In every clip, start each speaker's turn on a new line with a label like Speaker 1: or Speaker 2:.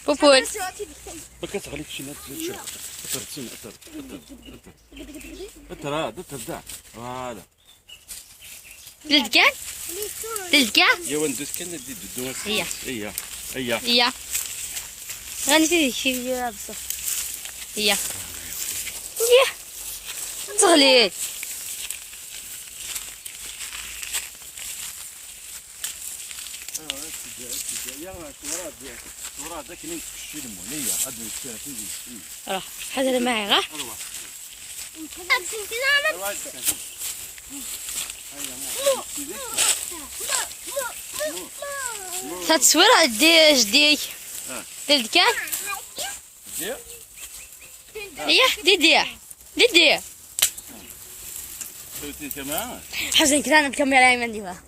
Speaker 1: بوبول
Speaker 2: بكت عليك شي ناس شوف اثر تسمع اثر اثر اثر دا فوالا
Speaker 1: دلت كاع دلت كاع
Speaker 2: يا وندوز كان ندي الدوز
Speaker 1: هي
Speaker 2: هي
Speaker 1: هي غادي تدي شي بزاف هي ياه تغليت
Speaker 2: يا صورات ذاك اللي تكشي المونيه هاد الكتاب تيجي
Speaker 1: راه حاضر معايا غا تتصوير دي جديك دلت كاع ياه دي
Speaker 2: سويتي كمان
Speaker 1: حسن كذا انا الكاميرا ما نديرها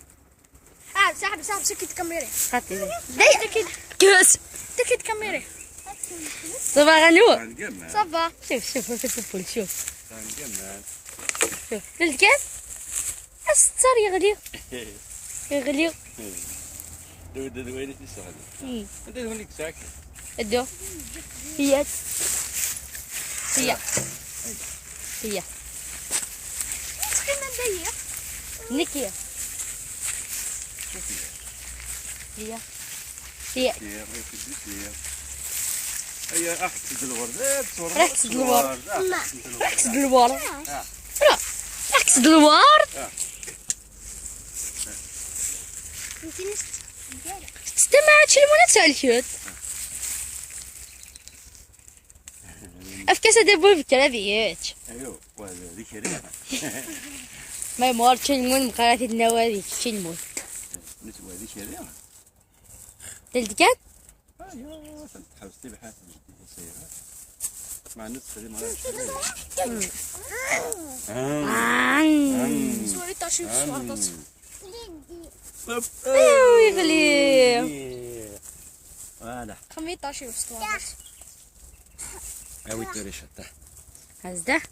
Speaker 3: صاحبي سكت كاميرا
Speaker 1: هاتي
Speaker 3: داير
Speaker 1: كوس
Speaker 3: سكت كاميرا
Speaker 1: صباح غنوة
Speaker 2: غنجمع
Speaker 3: صافا
Speaker 1: شوف شوف
Speaker 2: غنجمع
Speaker 1: شوف دلت كاع الستار يغليو
Speaker 2: دو وين تسعد انت هونيك ساكت
Speaker 1: ادو هي
Speaker 3: سخينا ندير
Speaker 1: نكية هي
Speaker 2: يا هي احسد الورد
Speaker 1: احسد الورد احسد الورد احسد الورد استمع شي المنى سالشوت افكاس دابو بكرا بيات
Speaker 2: ايوه وهذا ذيك ريحه
Speaker 1: ما يمر شي المون مقارات النوادي شي المون
Speaker 2: نسوى ذيك ريحه
Speaker 1: دلت كان
Speaker 2: ايوه تحوستي بحال سيره مع النسخه دي
Speaker 3: سوري تاشي بسواطات
Speaker 1: ايوا يغلي
Speaker 2: فوالا
Speaker 3: خمي تاشي بسواطات
Speaker 2: اوي تريشه
Speaker 1: هزده